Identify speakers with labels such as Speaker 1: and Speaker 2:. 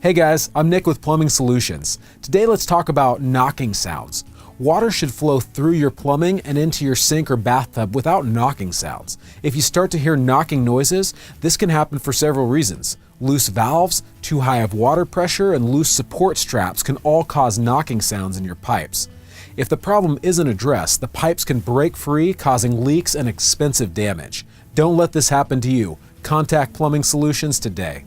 Speaker 1: Hey guys, I'm Nick with Plumbing Solutions. Today let's talk about knocking sounds. Water should flow through your plumbing and into your sink or bathtub without knocking sounds. If you start to hear knocking noises, this can happen for several reasons. Loose valves, too high of water pressure, and loose support straps can all cause knocking sounds in your pipes. If the problem isn't addressed, the pipes can break free, causing leaks and expensive damage. Don't let this happen to you. Contact Plumbing Solutions today.